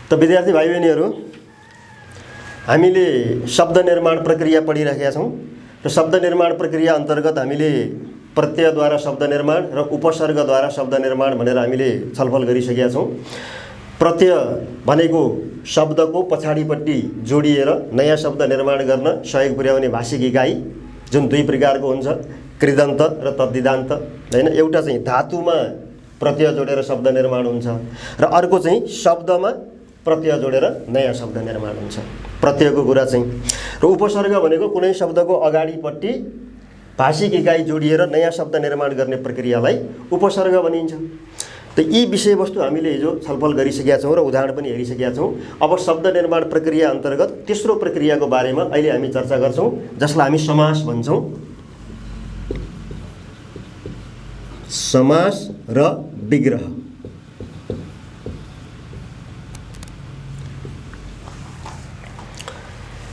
त विद्यार्थी भाइ बहिनीहरू, हामीले शब्द निर्माण प्रक्रिया पढिरहेका छौँ र शब्द निर्माण प्रक्रिया अन्तर्गत हामीले प्रत्ययद्वारा शब्द निर्माण र उपसर्गद्वारा शब्द निर्माण भनेर हामीले छलफल गरिसकेका छौँ। प्रत्यय भनेको शब्दको पछाडिपट्टि जोडिएर नयाँ शब्द निर्माण गर्न सहयोग पुर्याउने भाषिक इकाइ, जुन दुई प्रकारको हुन्छ, कृदन्त र तद्धिदान्त हैन। एउटा चाहिँ धातुमा प्रत्यय जोडेर शब्द निर्माण हुन्छ र अर्को चाहिँ शब्दमा प्रत्यय जोडेर नयाँ शब्द निर्माण हुन्छ, प्रत्ययको कुरा चाहिँ। र उपसर्ग भनेको कुनै शब्दको अगाडिपट्टि भाषिक इकाइ जोडिएर नयाँ शब्द निर्माण गर्ने प्रक्रियालाई उपसर्ग भनिन्छ। त यी विषयवस्तु हामीले हिजो छलफल गरिसकेका छौँ र उदाहरण पनि हेरिसकेका छौँ। अब शब्द निर्माण प्रक्रिया अन्तर्गत तेस्रो प्रक्रियाको बारेमा अहिले हामी चर्चा गर्छौँ, जसलाई हामी समास भन्छौँ। समास र विग्रह।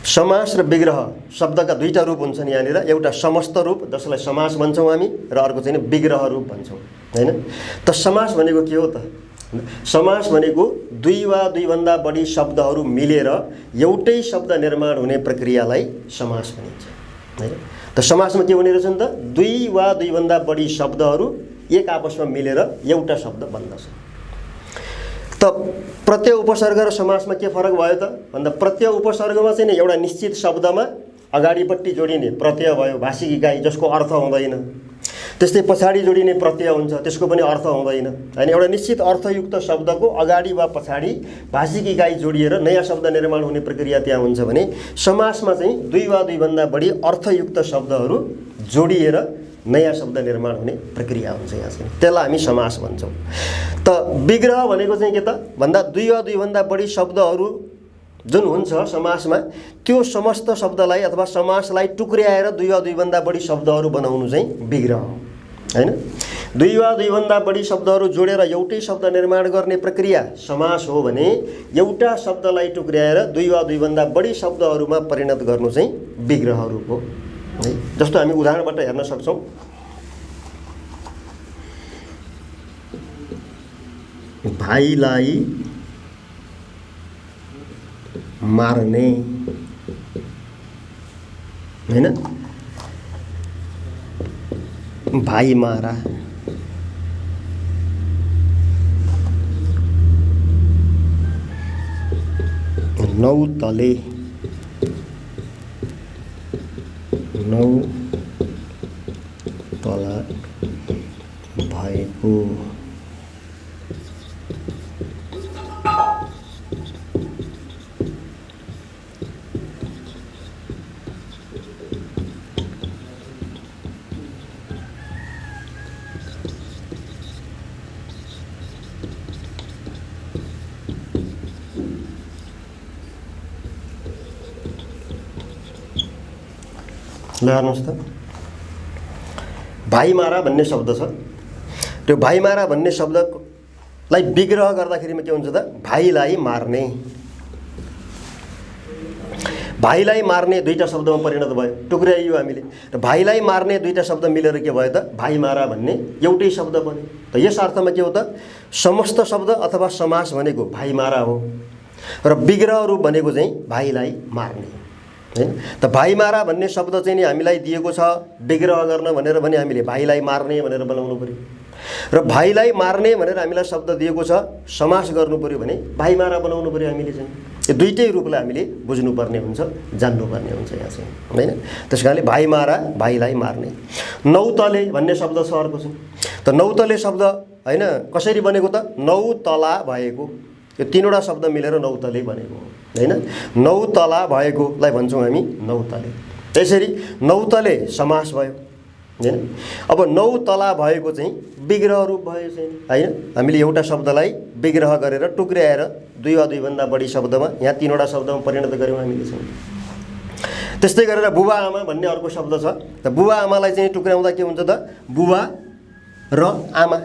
समास र विग्रह शब्दका दुईटा रूप हुन्छन् यहाँनिर। एउटा समस्त रूप जसलाई समास भन्छौँ हामी, र अर्को चाहिँ विग्रह रूप भन्छौँ हैन। त समास भनेको के हो त? समास भनेको दुई वा दुईभन्दा बढी शब्दहरू मिलेर एउटै शब्द निर्माण हुने प्रक्रियालाई समास भनिन्छ हैन। त समासमा के हुने रहेछ नि त? दुई वा दुईभन्दा बढी शब्दहरू एक आपसमा मिलेर एउटा शब्द बन्दछ। त प्रत्यय उपसर्ग र समासमा के फरक भयो त भन्दा, प्रत्यय उपसर्गमा चाहिँ नि एउटा निश्चित शब्दमा अगाडिपट्टि जोडिने प्रत्यय भयो, भाषिक इकाइ, जसको अर्थ हुँदैन। त्यस्तै पछाडि जोडिने प्रत्यय हुन्छ, त्यसको पनि अर्थ हुँदैन हैन। एउटा निश्चित अर्थयुक्त शब्दको अगाडि वा पछाडि भाषिक इकाइ जोडिएर नयाँ शब्द निर्माण हुने प्रक्रिया त्यहाँ हुन्छ भने, समासमा चाहिँ दुई वा दुईभन्दा बढी अर्थयुक्त शब्दहरू जोडिएर नयाँ शब्द निर्माण हुने प्रक्रिया हुन्छ यहाँ चाहिँ। त्यसलाई हामी समास भन्छौँ। त विग्रह भनेको चाहिँ के त भन्दा, दुई वा दुईभन्दा बढी शब्दहरू जुन हुन्छ समासमा, त्यो समस्त शब्दलाई अथवा समासलाई टुक्र्याएर दुई वा दुईभन्दा बढी शब्दहरू बनाउनु चाहिँ विग्रह हो हैन। दुई वा दुईभन्दा बढी शब्दहरू जोडेर एउटै शब्द निर्माण गर्ने प्रक्रिया समास हो भने, एउटा शब्दलाई टुक्र्याएर दुई वा दुईभन्दा बढी शब्दहरूमा परिणत गर्नु चाहिँ विग्रह रूप हो है। जस्तो हामी उदाहरणबाट हेर्न सक्छौँ। भाइलाई मार्ने हैन, भाइ मारा। नौ तले, नौ तला भएको। ल हेर्नुहोस् त, भाइमारा भन्ने शब्द छ। त्यो भाइमारा भन्ने शब्दलाई विग्रह गर्दाखेरिमा के हुन्छ त? भाइलाई मार्ने। भाइलाई मार्ने दुईटा शब्दमा परिणत भयो, टुक्र्याइयो हामीले। र भाइलाई मार्ने दुईटा शब्द मिलेर के भयो त? भाइमारा भन्ने एउटै शब्द बन्यो। त यस अर्थमा के हो त? समस्त शब्द अथवा समास भनेको भाइमारा हो र विग्रह रूप भनेको चाहिँ भाइलाई मार्ने हैन। त भाइमारा भन्ने शब्द चाहिँ नि हामीलाई दिएको छ विग्रह गर्न भनेर भने हामीले भाइलाई मार्ने भनेर बनाउनु पर्यो, र भाइलाई मार्ने भनेर हामीलाई शब्द दिएको छ समास गर्नु पर्यो भने भाइमारा बनाउनु पर्यो हामीले चाहिँ। यो दुईटै रूपलाई हामीले बुझ्नुपर्ने हुन्छ, जान्नुपर्ने हुन्छ यहाँ चाहिँ हैन। त्यस कारणले भाइमारा, भाइलाई मार्ने। नौतले भन्ने शब्द छ अर्को चाहिँ। त नौतले शब्द हैन कसरी बनेको त? नौ तला भएको। यो तीनवटा शब्द मिलेर नौतले बनेको हो हैन। नौ तला भएकोलाई भन्छौँ हामी नौतले। त्यसरी नौतले समास भयो हैन। अब नौ तला भएको चाहिँ विग्रह रूप भयो चाहिँ हैन। हामीले एउटा शब्दलाई विग्रह गरेर टुक्र्याएर दुई वा दुईभन्दा बढी शब्दमा, यहाँ तीनवटा शब्दमा परिणत गर्यौँ हामीले चाहिँ। त्यस्तै गरेर बुबा आमा भन्ने अर्को शब्द छ। त बुबा आमालाई चाहिँ टुक्र्याउँदा के हुन्छ त? बुबा र आमा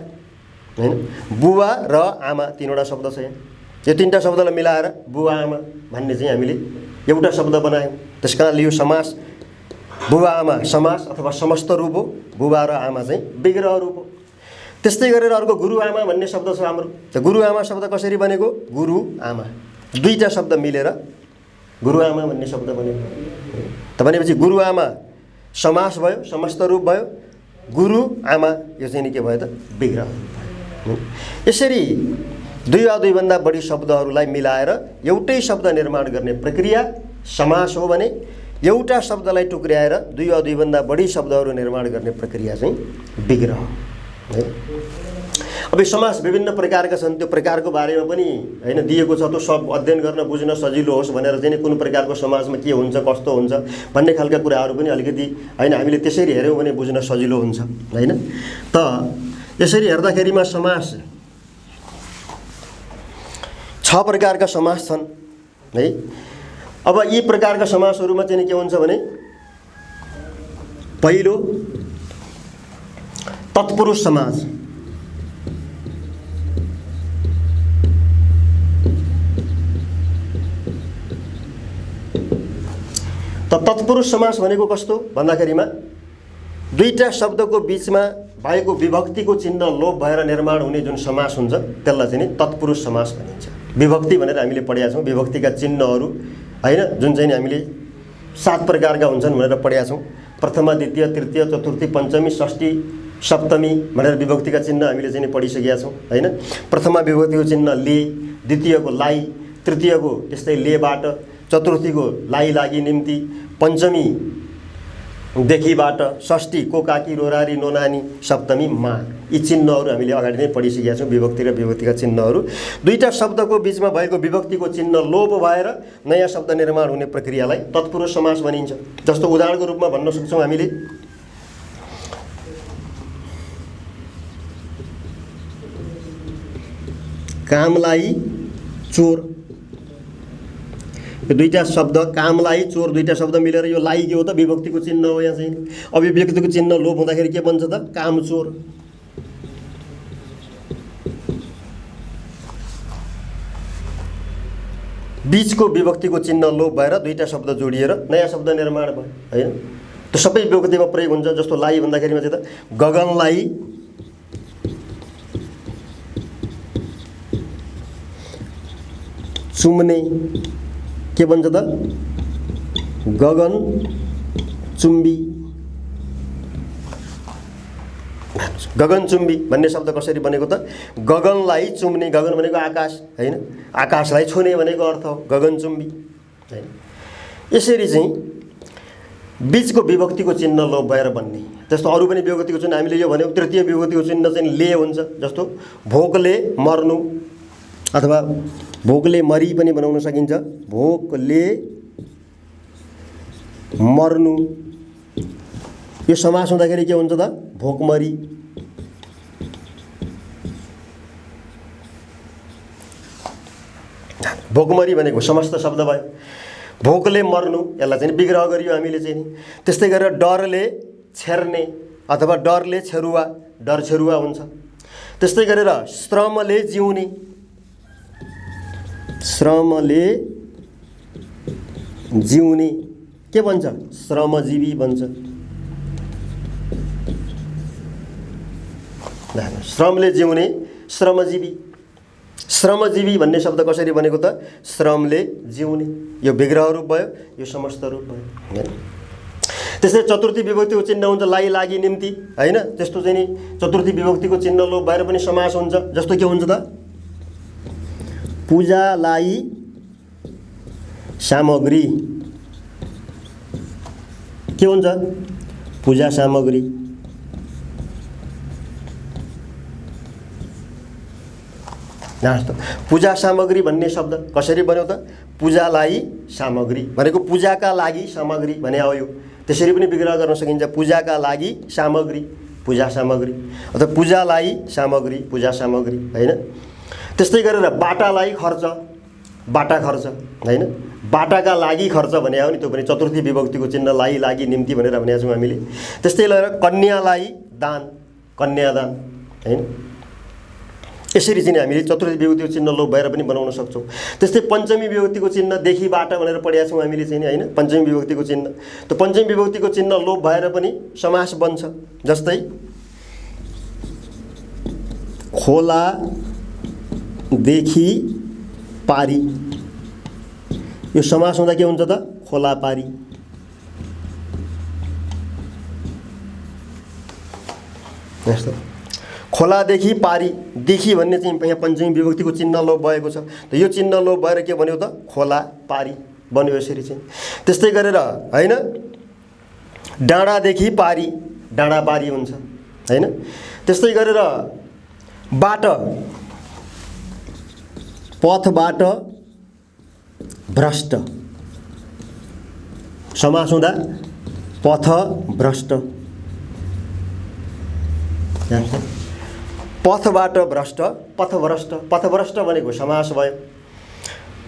हैन। बुबा र आमा तीनवटा शब्द छ यहाँ। यो तीनटा शब्दलाई मिलाएर बुबा आमा भन्ने चाहिँ हामीले एउटा शब्द बनायौँ। त्यस कारणले यो समास बुबा आमा समास अथवा समस्त रूप हो, बुबा र आमा चाहिँ विग्रह रूप हो। त्यस्तै गरेर अर्को गुरु आमा भन्ने शब्द छ हाम्रो। त गुरु आमा शब्द कसरी बनेको? गुरु आमा दुईटा शब्द मिलेर गुरुआमा भन्ने शब्द बन्यो। त भनेपछि गुरुआमा समास भयो, समस्त रूप भयो। गुरु आमा यो चाहिँ नि के भयो त विग्रह भयो। यसरी दुई वा दुईभन्दा बढी शब्दहरूलाई मिलाएर एउटै शब्द निर्माण गर्ने प्रक्रिया समास हो भने एउटा शब्दलाई टुक्र्याएर दुई वा दुईभन्दा बढी शब्दहरू निर्माण गर्ने प्रक्रिया चाहिँ विग्रह है। अब यो समास विभिन्न प्रकारका छन्, त्यो प्रकारको बारेमा पनि हैन दिएको छ। त्यो सब अध्ययन गर्न बुझ्न सजिलो होस् भनेर चाहिँ कुन प्रकारको समाजमा के हुन्छ कस्तो हुन्छ भन्ने खालका कुराहरू पनि अलिकति हैन हामीले त्यसरी हेर्यौँ भने बुझ्न सजिलो हुन्छ हैन। त यसरी हेर्दाखेरिमा समास 6 प्रकारका समास छन् है। अब यी प्रकारका समासहरूमा चाहिँ के हुन्छ भने पहिलो तत्पुरुष समास। त तत्पुरुष समास भनेको कस्तो भन्दाखेरिमा दुईटा शब्दको बीचमा भएको विभक्तिको चिन्ह लोप भएर निर्माण हुने जुन समास हुन्छ त्यसलाई चाहिँ नि तत्पुरुष समास भनिन्छ। विभक्ति भनेर हामीले पढेका छौँ, विभक्तिका चिन्हहरू हैन जुन चाहिँ हामीले 7 प्रकारका हुन्छन् भनेर पढेका छौँ। प्रथमा, द्वितीय, तृतीय, चतुर्थी, पञ्चमी, षष्ठी, सप्तमी भनेर विभक्तिका चिन्ह हामीले चाहिँ पढिसकेका छौँ हैन। प्रथमा विभक्तिको चिन्ह ले, द्वितीयको लाई, तृतीयको त्यस्तै लेबाट, चतुर्थीको लाई लागि निम्ति, पञ्चमी देखिबाट, षष्ठी को काकी रोरारी नोनानी, सप्तमी मा। यी चिन्हहरू हामीले अगाडि नै पढिसकेका छौँ, विभक्ति र विभक्तिका चिन्हहरू। दुईटा शब्दको बीचमा भएको विभक्तिको चिन्ह लोप भएर नयाँ शब्द निर्माण हुने प्रक्रियालाई तत्पुरुष समास भनिन्छ। जस्तो उदाहरणको रूपमा भन्न सक्छौँ हामीले कामलाई चोर। यो दुईटा शब्द कामलाई चोर दुईटा शब्द मिलेर यो लाई के हो त विभक्तिको चिन्ह हो। यहाँ चाहिँ अब यो विभक्तिको चिन्ह लोप हुँदाखेरि के बन्छ त काम चोर। बीचको विभक्तिको चिन्ह लोप भएर दुईटा शब्द जोडिएर नयाँ शब्द निर्माण भयो हैन। त्यो सबै विभक्तिमा प्रयोग हुन्छ। जस्तो लाई भन्दाखेरिमा चाहिँ त गगनलाई चुम्ने के भन्छ त गगन चुम्बी। गगनचुम्बी भन्ने शब्द कसरी बनेको त गगनलाई चुम्ने, गगन भनेको आकाश हैन, आकाशलाई छुने भनेको अर्थ हो गगनचुम्बी हैन। यसरी चाहिँ बीचको विभक्तिको चिन्ह लोप भएर बन्ने। जस्तो अरू पनि विभक्तिको चिन्ह हामीले यो भन्यौँ। तृतीय विभक्तिको चिन्ह चाहिँ ले हुन्छ। जस्तो भोकले मर्नु अथवा भोकले मरी पनि बनाउन सकिन्छ। भोकले मर्नु यो समास हुँदाखेरि के हुन्छ त भोकमरी। भोकमरी भनेको समस्त शब्द भयो। भोकले मर्नु यसलाई चाहिँ विग्रह गरियो हामीले चाहिँ। त्यस्तै गरेर डरले छेर्ने अथवा डरले छेरुवा, डर छेरुवा हुन्छ। त्यस्तै गरेर श्रमले जिउने, श्रमले जिउने के भन्छ श्रमजीवी भन्छ। श्रमले जिउने श्रमजीवी। श्रमजीवी भन्ने शब्द कसरी बनेको त श्रमले जिउने। यो विग्रह रूप भयो, यो समस्त रूप भयो। त्यस्तै चतुर्थी विभक्तिको चिन्ह हुन्छ लाई लागि निम्ति हैन। त्यस्तो चाहिँ नि चतुर्थी विभक्तिको चिन्ह लोप भएर पनि समास हुन्छ। जस्तो के हुन्छ त पूजालाई सामग्री के हुन्छ पूजा सामग्री। पूजा सामग्री भन्ने शब्द कसरी बन्यो त पूजालाई सामग्री भनेको पूजाका लागि सामग्री भने हो। यो त्यसरी पनि विग्रह गर्न सकिन्छ। पूजाका लागि सामग्री, पूजा सामग्री अथवा पूजालाई सामग्री, पूजा सामग्री हैन। त्यस्तै गरेर बाटालाई खर्च, बाटा खर्च हैन। बाटाका लागि खर्च भने हो नि, त्यो पनि चतुर्थी विभक्तिको चिन्ह लाई लागि निम्ति भनेर भनेका छौँ हामीले। त्यस्तै गरेर कन्यालाई दान, कन्यादान हैन। यसरी चाहिँ हामीले चतुर्थी विभक्तिको चिन्ह लोप भएर पनि बनाउन सक्छौँ। त्यस्तै पञ्चमी विभक्तिको चिन्ह देखिबाट भनेर पढेका छौँ हामीले चाहिँ हैन। पञ्चमी विभक्तिको चिन्ह, त्यो पञ्चमी विभक्तिको चिन्ह लोप भएर पनि समास बन्छ। जस्तै खोला देखि पारी यो समास हुँदा के हुन्छ त? खोला पारी। यस्तो खोलादेखि पारी, देखि भन्ने चाहिँ यहाँ पञ्चमी विभक्तिको चिन्ह लोप भएको छ। त यो चिन्ह लोप भएर के बन्यो त? खोला पारी बन्यो यसरी चाहिँ। त्यस्तै गरेर हैन, डाँडादेखि पारी, डाँडा पारी हुन्छ हैन। त्यस्तै गरेर बाट, पथबाट भ्रष्ट, समास हुँदा पथ भ्रष्ट। पथबाट भ्रष्ट, पथभ्रष्ट, पथभ्रष्ट भनेको समास भयो।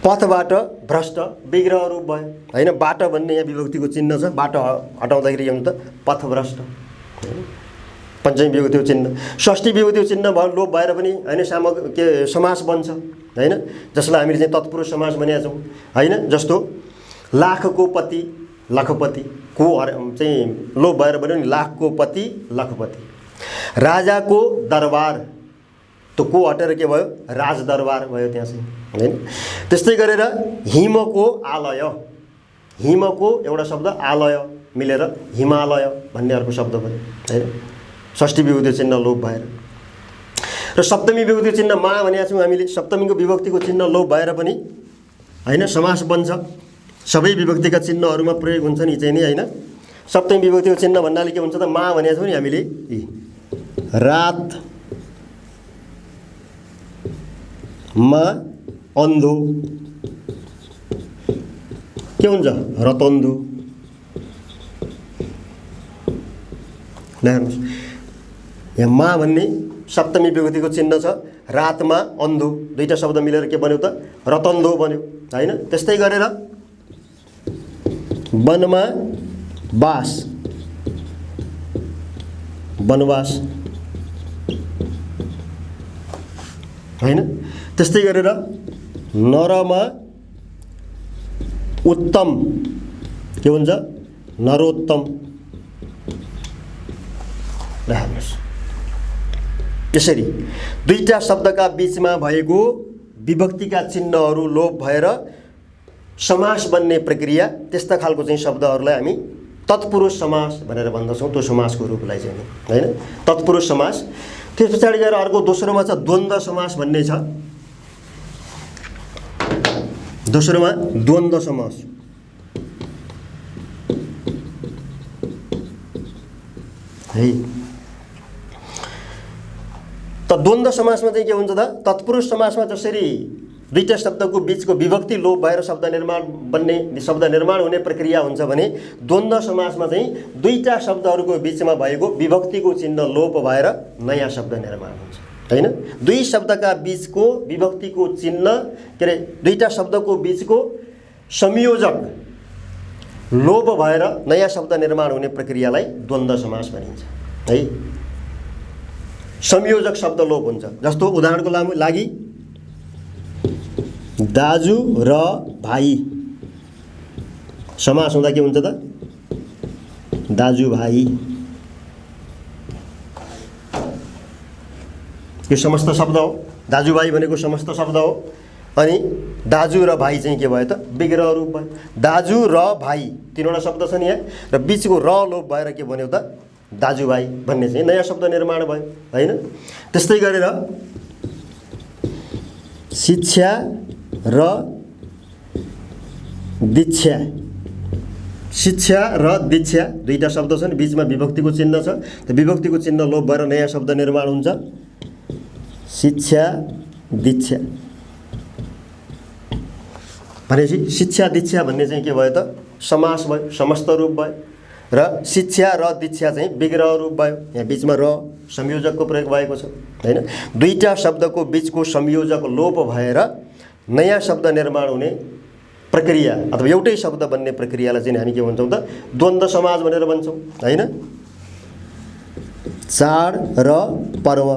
पथबाट भ्रष्ट विग्रह रूप भयो हैन। बाट भन्ने यहाँ विभक्तिको चिन्ह छ, बाट हटाउँदाखेरि के हुन्छ त? पथभ्रष्ट। पञ्चमी विभक्तिको चिन्ह। षष्ठी विभक्तिको चिन्ह भयो लोप भएर पनि हैन के समास बन्छ हैन, जसलाई हामीले चाहिँ तत्पुरुष समास भनेका छौँ हैन। जस्तो लाखको पति, लखपति को चाहिँ लोप भएर बन्यो नि लाखको पति, लखपति। राजाको दरबार, त को हटेर के भयो? राजदरबार भयो त्यहाँ चाहिँ हैन। त्यस्तै गरेर हिमको आलय, हिमको एउटा शब्द, आलय मिलेर हिमालय भन्ने अर्को शब्द भयो हैन। षष्ठी विभक्तिको चिन्ह लोप भएर। र सप्तमी विभक्तिको चिन्ह मा भनेका छौँ हामीले। सप्तमीको विभक्तिको चिन्ह लोप भएर पनि हैन समास बन्छ। सबै विभक्तिका चिन्हहरूमा प्रयोग हुन्छ नि चाहिँ नि हैन। सप्तमी विभक्तिको चिन्ह भन्नाले के हुन्छ त? मा भनेका छौँ नि हामीले। रात मा अन्धो के हुन्छ? रतन्धु। हेर्नुहोस् यहाँ मा भन्ने सप्तमी विभक्तिको चिन्ह छ। रातमा अन्धो दुईटा शब्द मिलेर के बन्यो त? रतन्धो बन्यो हैन। त्यस्तै गरेर वनमा बास, वनवास हैन। त्यस्तै गरेर नरमा उत्तम के हुन्छ? नरोत्तम। हेर्नुहोस् यसरी दुईटा शब्दका बीचमा भएको विभक्तिका चिन्हहरू लोप भएर समास बन्ने प्रक्रिया, त्यस्ता खालको चाहिँ शब्दहरूलाई हामी तत्पुरुष समास भनेर भन्दछौँ। त्यो समासको रूपलाई चाहिँ हैन, तत्पुरुष समास। त्यस पछाडि गएर अर्को दोस्रोमा छ द्वन्द्व समास भन्ने छ। दोस्रोमा द्वन्द्व समास। है त द्वन्द्व समासमा चाहिँ के हुन्छ त? तत्पुरुष समासमा जसरी दुईटा शब्दको बीचको विभक्ति लोप भएर शब्द निर्माण हुने प्रक्रिया हुन्छ भने द्वन्द्व समासमा चाहिँ दुईटा शब्दहरूको बीचमा भएको विभक्तिको चिन्ह लोप भएर नयाँ शब्द निर्माण हुन्छ हैन। दुई शब्दका बीचको विभक्तिको चिन्ह के अरे दुईटा शब्दको बीचको संयोजक लोप भएर नयाँ शब्द निर्माण हुने प्रक्रियालाई द्वन्द्व समास भनिन्छ है। संयोजक शब्द लोप हुन्छ। जस्तो उदाहरणको लागि दाजु र भाइ समास हुँदा के हुन्छ त? दाजु भाइ। यो समस्त शब्द हो, दाजुभाइ भनेको समस्त शब्द हो। अनि दाजु र भाइ चाहिँ के भयो त? विग्रह रूप भयो। दाजु र भाइ तीनवटा शब्द छन् यहाँ, र बीचको र लोप भएर के बन्यो त? दाजुभाइ भन्ने चाहिँ नयाँ शब्द निर्माण भयो हैन। त्यस्तै गरेर शिक्षा र दीक्षा, शिक्षा र दीक्षा दुईटा शब्द छन्, बीचमा विभक्तिको चिन्ह छ। त विभक्तिको चिन्ह लोप भएर नयाँ शब्द निर्माण हुन्छ, शिक्षा दीक्षा। भनेपछि शिक्षा दीक्षा भन्ने चाहिँ के भयो त? समास भयो, समस्त रूप भयो। र शिक्षा र दीक्षा चाहिँ विग्रह रूप भयो। यहाँ बीचमा र संयोजकको प्रयोग भएको छ हैन। दुईटा शब्दको बीचको संयोजक लोप भएर नयाँ शब्द निर्माण हुने प्रक्रिया अथवा एउटै शब्द बन्ने प्रक्रियालाई चाहिँ हामी के भन्छौँ त? द्वन्द्व समास भनेर भन्छौँ हैन। चाड र पर्व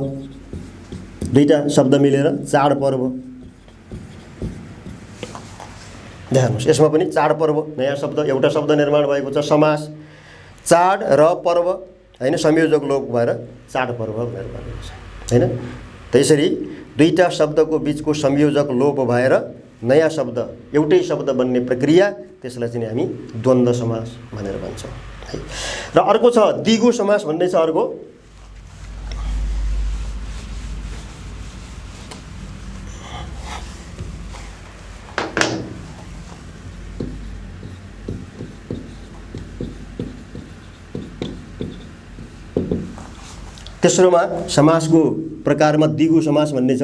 दुईटा शब्द मिलेर चाड पर्व। हेर्नुहोस् यसमा पनि चाड पर्व नयाँ शब्द, एउटा शब्द निर्माण भएको छ, समास। चाड र पर्व हैन, संयोजक लोप भएर चाड पर्व भनेर भनिन्छ हैन। त्यसरी दुईटा शब्दको बीचको संयोजक लोप भएर नयाँ शब्द एउटै शब्द बन्ने प्रक्रिया, त्यसलाई चाहिँ हामी द्वन्द्व समास भनेर भन्छौँ है। र अर्को छ द्विगु समास भन्ने छ अर्को। तेस्रोमा समासको प्रकारमा द्विगु समास भन्ने छ।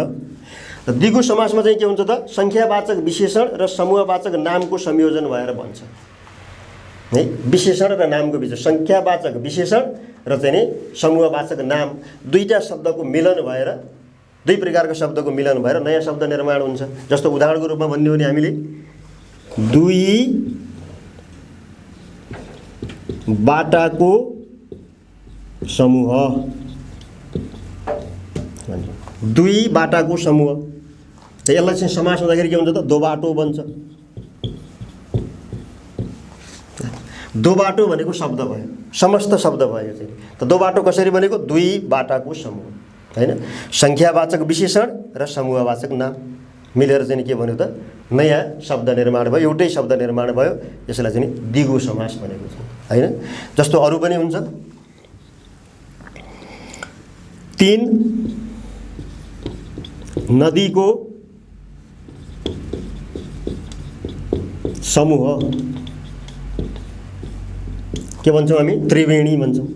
र द्विगु समासमा चाहिँ के हुन्छ त, संख्यावाचक विशेषण र समूहवाचक नामको संयोजन भएर बन्छ है। विशेषण र नामको बीच संख्यावाचक विशेषण र चाहिँ नि समूहवाचक नाम दुईटा शब्दको मिलन भएर, दुई प्रकारको शब्दको मिलन भएर नयाँ शब्द निर्माण हुन्छ। जस्तो उदाहरणको रूपमा भन्ने हो भने हामीले दुई बाटाको समूह, दुई बाटाको समूह। त यसलाई चाहिँ समास हुँदाखेरि के हुन्छ त, दो बाटो बन्छ। दो बाटो भनेको शब्द भयो, समस्त शब्द भयो चाहिँ। त दो बाटो कसरी बनेको, दुई बाटाको समूह हैन। संख्यावाचक विशेषण र समूहवाचक नाम मिलेर चाहिँ के भन्यो त, नयाँ शब्द निर्माण भयो, एउटै शब्द निर्माण भयो। यसलाई चाहिँ द्विगु समास भनेको छ हैन। जस्तो अरू पनि हुन्छ, तीन नदीको समूह के भन्छौँ हामी, त्रिवेणी भन्छौँ।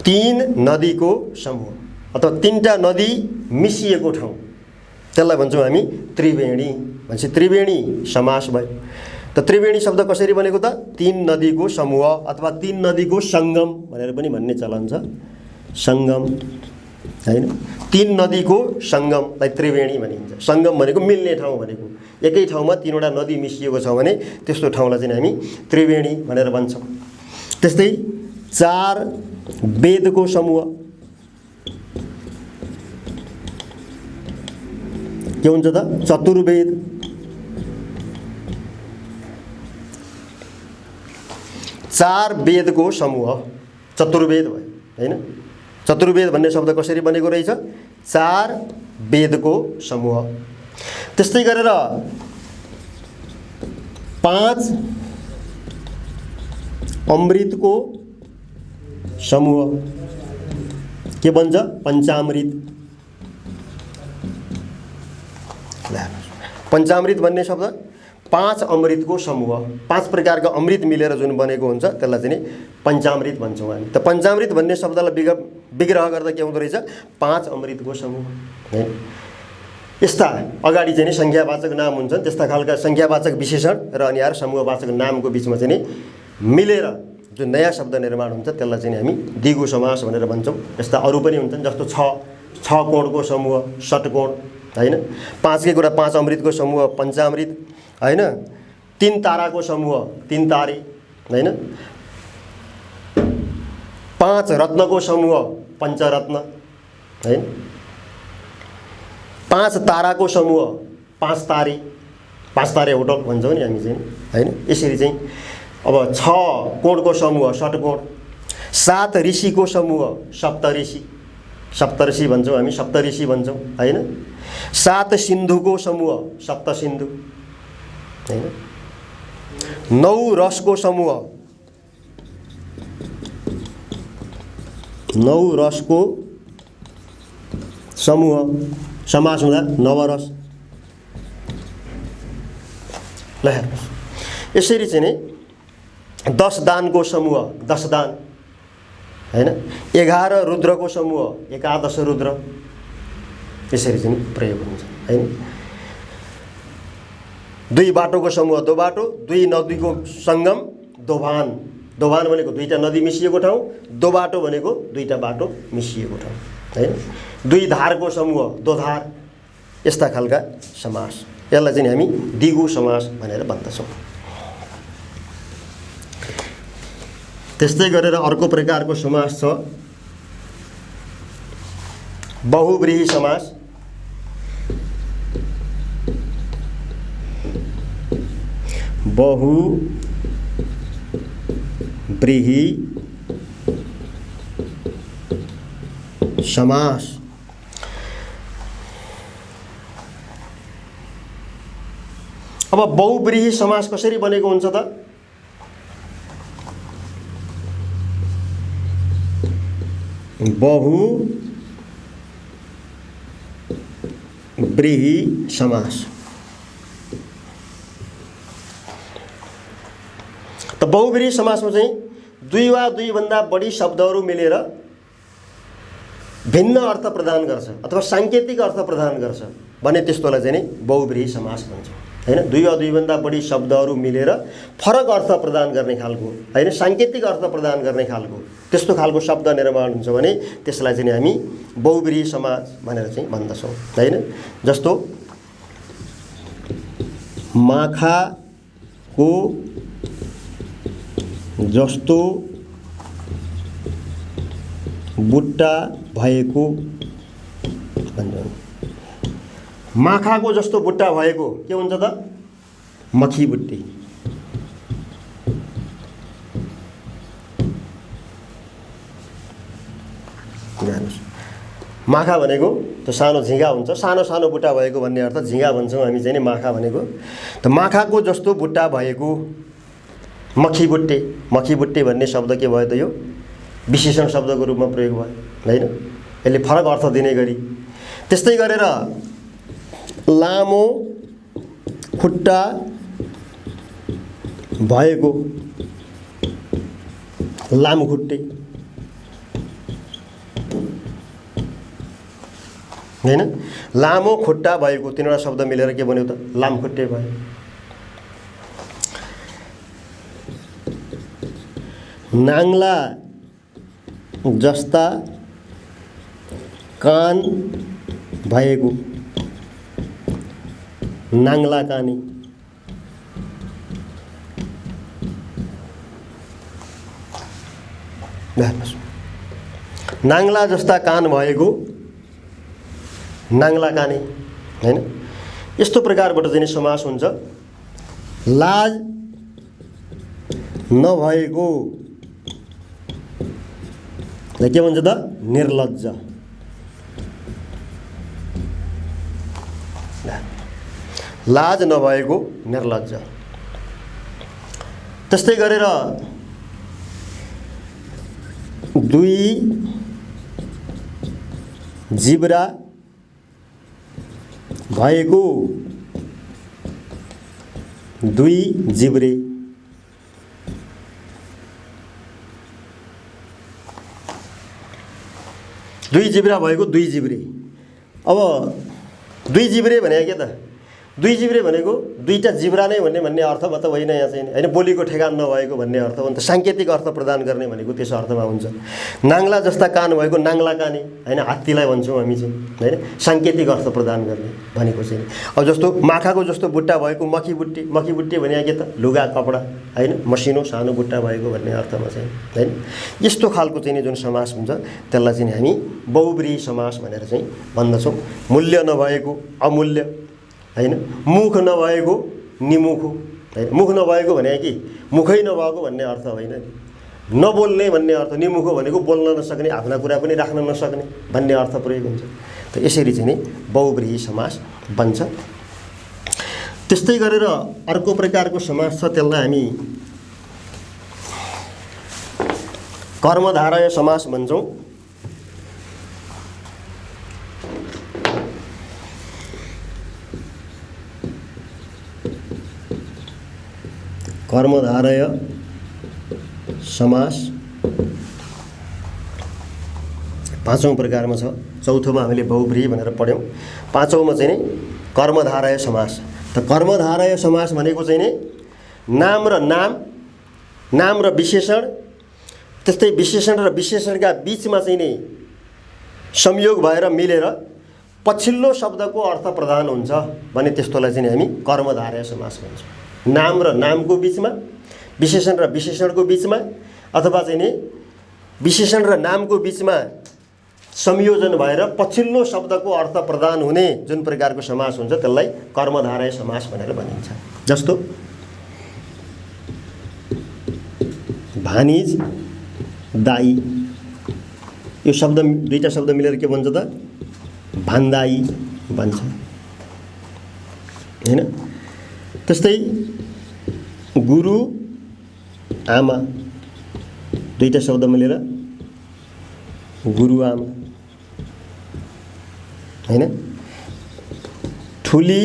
तीन नदीको समूह अथवा तीनटा नदी मिसिएको ठाउँ, त्यसलाई भन्छौँ हामी त्रिवेणी। भनेपछि त्रिवेणी समास भयो। त त्रिवेणी शब्द कसरी बनेको त, तीन नदीको समूह अथवा तीन नदीको सङ्गम भनेर पनि भन्ने चलन छ। सङ्गम हैन, तीन नदीको सङ्गमलाई त्रिवेणी भनिन्छ। सङ्गम भनेको मिल्ने ठाउँ भनेको, एकै ठाउँमा तीनवटा नदी मिसिएको छ भने त्यस्तो ठाउँलाई चाहिँ हामी त्रिवेणी भनेर भन्छौँ। त्यस्तै चार वेदको समूह के हुन्छ त, चतुर्वेद। चार वेदको समूह चतुर्वेद भयो हैन। चतुर्वेद भन्ने शब्द कसरी बनेको रहेछ, चार वेदको समूह। त्यस्तै गरेर पाँच अमृतको समूह के बन्छ, पञ्चामृत। पञ्चामृत भन्ने शब्द पाँच अमृतको समूह, पाँच प्रकारका अमृत मिलेर जुन बनेको हुन्छ त्यसलाई चाहिँ पञ्चामृत भन्छौँ हामी। त पञ्चामृत भन्ने शब्दलाई विग्रह गर्दा के हुँदो रहेछ, पाँच अमृतको समूह है। यस्ता अगाडि चाहिँ संख्यावाचक नाम हुन्छन्, त्यस्ता खालका संख्यावाचक विशेषण र अनि समूहवाचक नामको बिचमा चाहिँ मिलेर जुन नयाँ शब्द निर्माण हुन्छ त्यसलाई चाहिँ हामी द्विगु समास भनेर भन्छौँ। यस्ता अरू पनि हुन्छन्, जस्तो छ कोणको समूह षट्कोण हैन। पाँचकै कुरा पाँच अमृतको समूह पञ्चामृत हैन। तीन ताराको समूह तीन तारे हैन। पाँच रत्नको समूह पञ्चरत्न हैन। पाँच ताराको समूह पाँच तारे होटल भन्छौँ नि हामी चाहिँ हैन। यसरी चाहिँ अब छ कोणको समूह षट्कोण, सात ऋषिको समूह सप्तऋषि भन्छौँ हामी, सप्तऋषि भन्छौँ हैन। सात सिन्धुको समूह सप्तसिन्धु हैन। नौ रसको समूह समास हुँदा नवरस। ल यसरी चाहिँ नि 10 दानको समूह 10 दान हैन। 11 रुद्रको समूह 11 रुद्र। यसरी चाहिँ प्रयोग हुन्छ हैन। 2 बाटोको समूह 2 बाटो, 2 नदीको सङ्गम दोभान। दोभान भनेको दुईटा नदी मिसिएको ठाउँ, 2 बाटो भनेको दुईटा बाटो मिसिएको ठाउँ हैन। 2 धारको समूह 2 धार। यस्ता खालका समास, यसलाई चाहिँ हामी द्विगु समास भनेर भन्दछौँ। त्यस्तै गरेर अर्को प्रकारको समास छ बहुव्रीहि समास। बहुव्रीहि समास अब बहुव्रीहि समास कसरी बनेको हुन्छ त? बहुव्रीहि समास। त बहुव्रीहि समासमा चाहिँ दुई वा दुईभन्दा बढी शब्दहरू मिलेर भिन्न अर्थ प्रदान गर्छ अथवा साङ्केतिक अर्थ प्रदान गर्छ भने त्यस्तोलाई चाहिँ नि बहुव्रीहि समास भन्छ हैन। दुई वा दुईभन्दा बढी शब्दहरू मिलेर फरक अर्थ प्रदान गर्ने खालको हैन, साङ्केतिक अर्थ प्रदान गर्ने खालको त्यस्तो खालको शब्द निर्माण हुन्छ भने त्यसलाई चाहिँ हामी बहुव्रीहि समास भनेर चाहिँ भन्दछौँ हैन। जस्तो माखाको जस्तो बुट्टा भएको भन्छ। माखाको जस्तो बुट्टा भएको के हुन्छ त? मखीबुट्टी। माखा भनेको त्यो सानो झिँगा हुन्छ, सानो सानो बुट्टा भएको भन्ने अर्थ झिँगा भन्छौँ हामी चाहिँ नि माखा भनेको। त माखाको जस्तो बुट्टा भएको मखीबुट्टे। मखीबुट्टे भन्ने शब्द के भयो त? यो विशेषण शब्दको रूपमा प्रयोग भयो हैन, यसले फरक अर्थ दिने गरी। त्यस्तै गरेर लामो खुट्टा भएको लामखुट्टे हैन। लामो खुट्टा भएको तीनवटा शब्द मिलेर के बन्यो त? लामखुट्टे भयो। नाङ्ला जस्ता कान भएको नाङ्ला कानी। नाङ्ला जस्ता कान भएको नाङ्ला कानी हैन। यस्तो प्रकारबाट चाहिँ समास हुन्छ। लाज नभएको के भन्छ त? निर्लज्ज। लाज नभएको निर्लज्ज। त्यस्तै गरेर दुई जिब्रा भएको दुई जिब्रे। दुई जिब्रा भएको दुई जिब्रे। अब दुई जिब्रे भने के त? दुई जिब्रे भनेको दुईटा जिब्रा नै भन्ने अर्थमा त होइन यहाँ चाहिँ हैन। बोलीको ठेगान नभएको भन्ने अर्थ हो नि त। साङ्केतिक अर्थ प्रदान गर्ने भनेको त्यस अर्थमा हुन्छ। नाङ्ला जस्ता कान भएको नाङ्ला कानी हैन, हात्तीलाई भन्छौँ हामी चाहिँ हैन, साङ्केतिक अर्थ प्रदान गर्ने भनेको चाहिँ। अब जस्तो माखाको जस्तो बुट्टा भएको मखीबुट्टी। मखीबुट्टी भने के त? लुगा कपडा हैन, मसिनो सानो बुट्टा भएको भन्ने अर्थमा चाहिँ हैन। यस्तो खालको चाहिँ जुन समास हुन्छ त्यसलाई चाहिँ हामी बहुव्रीहि समास भनेर चाहिँ भन्दछौँ। मूल्य नभएको अमूल्य हैन, मुख नभएको निमुख हैन। मुख नभएको भने कि मुखै नभएको भन्ने अर्थ होइन, नबोल्ने भन्ने अर्थ। निमुख भनेको बोल्न नसक्ने, आफ्ना कुरा पनि राख्न नसक्ने भन्ने अर्थ प्रयोग हुन्छ। त यसरी चाहिँ नि बहुव्रीहि समास बन्छ। त्यस्तै गरेर अर्को प्रकारको समास छ, त्यसलाई हामी कर्मधारय समास भन्छौँ। कर्मधारय समास पाँचौं प्रकारमा छ। चौथोमा हामीले बहुव्रीहि भनेर पढ्यौँ। पाँचौंमा चाहिँ नि कर्मधारय समास। त कर्मधारय समास भनेको चाहिँ नि नाम र नाम, नाम र विशेषण, त्यस्तै विशेषण र विशेषणका बीचमा चाहिँ नि संयोग भएर मिलेर पछिल्लो शब्दको अर्थ प्रदान हुन्छ भने त्यस्तोलाई चाहिँ हामी कर्मधारय समास भन्छौँ। नाम र नामको बीचमा, विशेषण र विशेषणको बीचमा, अथवा चाहिँ नि विशेषण र नामको बीचमा संयोजन भएर पछिल्लो शब्दको अर्थ प्रदान हुने जुन प्रकारको समास हुन्छ त्यसलाई कर्मधारय समास भनेर भनिन्छ। जस्तो भानिज दाई, यो शब्द दुईटा शब्द मिलेर के भन्छ त? भन्दाई भन्छ हैन। त्यस्तै गुरु आमा दुईटा शब्द मिलेर गुरुआमा हैन। ठुली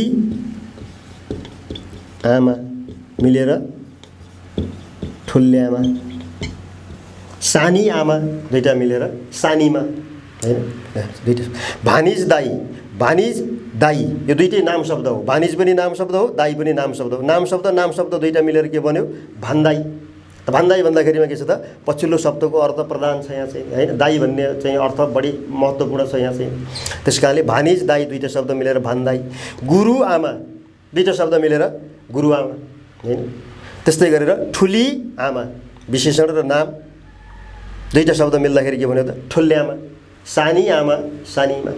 आमा मिलेर ठुल्यामा। सानी आमा दुईटा मिलेर सानीमा हैन। दुईटा भानिज दाई यो दुईटै नाम शब्द हो। भानिज पनि नाम शब्द हो, दाई पनि नाम शब्द हो। नाम शब्द दुईटा मिलेर के बन्यो भन्दाई। त भन्दाई भन्दाखेरिमा के छ त पछिल्लो शब्दको अर्थ प्रधान छ यहाँ चाहिँ हैन। दाई भन्ने चाहिँ अर्थ बढी महत्त्वपूर्ण छ यहाँ चाहिँ। त्यसकारणले भानिज दाई दुईटा शब्द मिलेर भन्दाई। गुरु आमा दुईटा शब्द मिलेर गुरुआमा हैन। त्यस्तै गरेर ठुली आमा विशेषण र नाम दुईटा शब्द मिल्दाखेरि के भन्यो त ठुल्यामा। सानी आमा सानीमा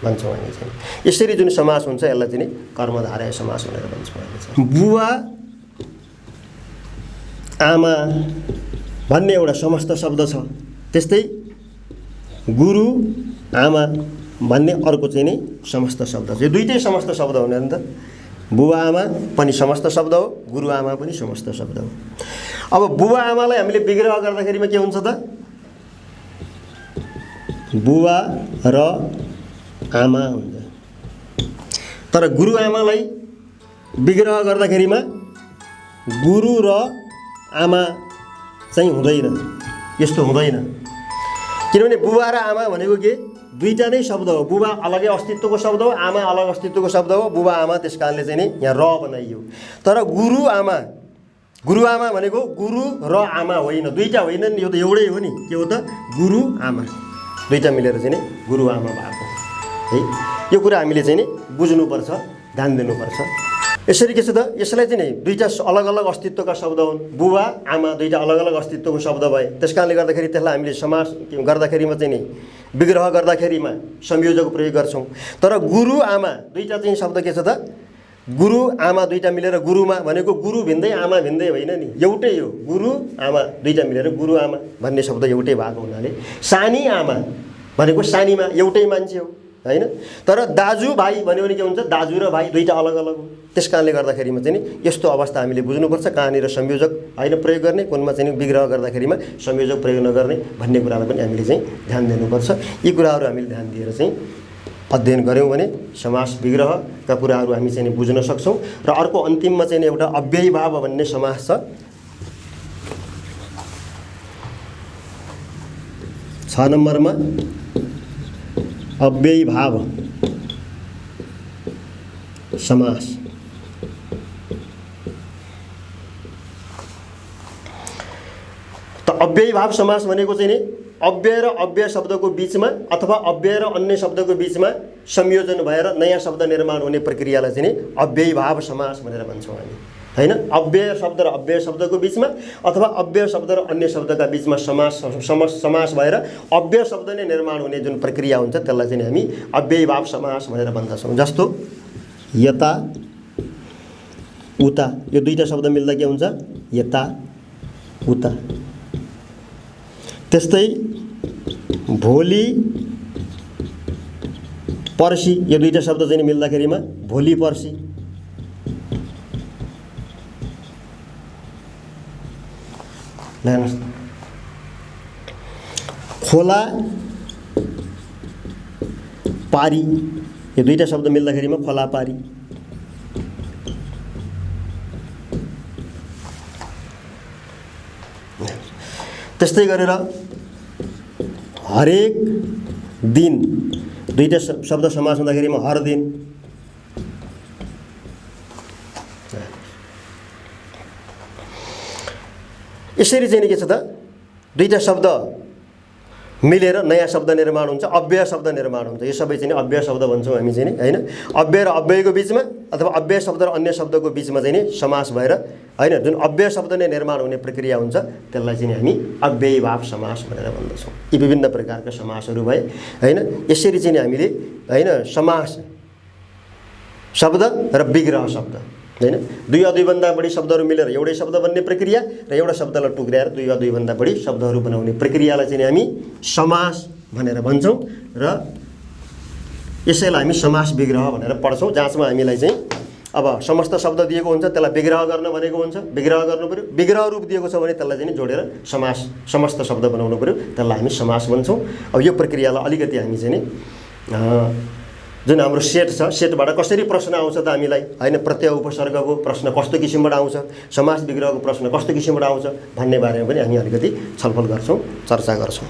भन्छौँ हामी चाहिँ। यसरी जुन समास हुन्छ यसलाई चाहिँ कर्मधारय समास भनेर भन्छौँ हामी चाहिँ। बुवा आमा भन्ने एउटा समस्त शब्द छ। त्यस्तै गुरु आमा भन्ने अर्को चाहिँ नि समस्त शब्द छ। यो दुईटै समस्त शब्द हो नि त। बुवा आमा पनि समस्त शब्द हो, गुरु आमा पनि समस्त शब्द हो। अब बुवा आमालाई हामीले विग्रह गर्दाखेरिमा के हुन्छ त बुवा र आमा हुन्छ। तर गुरु आमालाई विग्रह गर्दाखेरिमा गुरु र आमा चाहिँ हुँदैन, यस्तो हुँदैन। किनभने बुबा र आमा भनेको के दुईटा नै शब्द हो। बुबा अलगै अस्तित्वको शब्द हो, आमा अलग अस्तित्वको शब्द हो। बुबा आमा त्यस कारणले चाहिँ नि यहाँ र बनाइयो। तर गुरु आमा भनेको गुरु र आमा होइन, दुईटा होइन नि, यो त एउटै हो नि। के हो त गुरु आमा दुईटा मिलेर चाहिँ नि गुरु आमा भएको है। यो कुरा हामीले चाहिँ नि बुझ्नुपर्छ, ध्यान दिनुपर्छ। यसरी के छ त यसलाई चाहिँ नि दुईटा अलग अलग अस्तित्वका शब्द हुन्। बुबा आमा दुईटा अलग अलग अस्तित्वको शब्द भए। त्यस कारणले गर्दाखेरि त्यसलाई हामीले समास गर्दाखेरिमा चाहिँ नि विग्रह गर्दाखेरिमा संयोजक प्रयोग गर्छौँ। तर गुरु आमा दुईटा चाहिँ शब्द के छ त गुरु आमा दुईटा मिलेर गुरुमा भनेको गुरु भिन्दै आमा भिन्दै होइन नि, एउटै हो। गुरु आमा दुईटा मिलेर गुरु आमा भन्ने शब्द एउटै भएको हुनाले सानी आमा भनेको सानीमा एउटै मान्छे हो हैन। तर दाजु भाइ भन्यो भने के हुन्छ दाजु र भाइ दुईटा अलग अलग हो। त्यस कारणले गर्दाखेरिमा चाहिँ नि यस्तो अवस्था हामीले बुझ्नुपर्छ। कहाँनिर संयोजक होइन प्रयोग गर्ने, कुनमा चाहिँ विग्रह गर्दाखेरिमा संयोजक प्रयोग नगर्ने भन्ने कुरालाई पनि हामीले चाहिँ ध्यान दिनुपर्छ। यी कुराहरू हामीले ध्यान दिएर चाहिँ अध्ययन गऱ्यौँ भने समास विग्रहका कुराहरू हामी चाहिँ बुझ्न सक्छौँ। र अर्को अन्तिममा चाहिँ एउटा अव्ययी भाव भन्ने समास छ। 6 नम्बरमा अव्ययी भाव समास। त अव्ययी भाव समास भनेको चाहिँ नि अव्यय र अव्यय शब्दको बीचमा अथवा अव्यय र अन्य शब्दको बीचमा संयोजन भएर नयाँ शब्द निर्माण हुने प्रक्रियालाई चाहिँ नि अव्ययी भाव समास भनेर भन्छौँ हामी हैन। अव्यय शब्द र अव्यय शब्दको बीचमा अथवा अव्यय शब्द र अन्य शब्दका बीचमा समास भएर अव्यय शब्द नै निर्माण हुने जुन प्रक्रिया हुन्छ त्यसलाई चाहिँ हामी अव्ययी भाव समास भनेर भन्दछौँ। जस्तो यता उता यो दुईटा शब्द मिल्दा के हुन्छ यता उता। त्यस्तै भोलि पर्सि यो दुईटा शब्द चाहिँ मिल्दाखेरिमा भोलि पर्सि। खोला पारी यो दुईटा शब्द मिल्दाखेरिमा खोला पारी। त्यस्तै गरेर हरेक दिन दुईटा शब्द समास हुँदाखेरिमा हर दिन। यसरी चाहिँ के छ त दुईटा शब्द मिलेर नयाँ शब्द निर्माण हुन्छ, अव्यय शब्द निर्माण हुन्छ। यो सबै चाहिँ अव्यय शब्द भन्छौँ हामी चाहिँ हैन। अव्यय र अव्ययको बीचमा अथवा अव्यय शब्द र अन्य शब्दको बीचमा चाहिँ समास भएर हैन जुन अव्यय शब्द नै निर्माण हुने प्रक्रिया हुन्छ त्यसलाई चाहिँ हामी अव्ययी भाव समास भनेर भन्दछौँ। यी विभिन्न प्रकारका समासहरू भए हैन। यसरी चाहिँ हामीले हैन समास शब्द र विग्रह शब्द हैन दुई वा दुईभन्दा बढी शब्दहरू मिलेर एउटै शब्द बन्ने प्रक्रिया र एउटा शब्दलाई टुक्र्याएर दुई वा दुईभन्दा बढी शब्दहरू बनाउने प्रक्रियालाई चाहिँ हामी समास भनेर भन्छौँ। र यसैलाई हामी समास विग्रह भनेर पढ्छौँ। जहाँसम्म हामीलाई चाहिँ अब समस्त शब्द दिएको हुन्छ त्यसलाई विग्रह गर्न भनेको हुन्छ, विग्रह गर्नु पऱ्यो। विग्रह रूप दिएको छ भने त्यसलाई चाहिँ जोडेर समास समस्त शब्द बनाउनु पऱ्यो, त्यसलाई हामी समास भन्छौँ। अब यो प्रक्रियालाई अलिकति हामी चाहिँ नि जुन हाम्रो सेट छ, सेटबाट कसरी प्रश्न आउँछ त हामीलाई होइन, प्रत्यय उपसर्गको प्रश्न कस्तो किसिमबाट आउँछ, समास विग्रहको प्रश्न कस्तो किसिमबाट आउँछ भन्ने बारेमा पनि हामी अलिकति छलफल गर्छौँ, चर्चा गर्छौँ।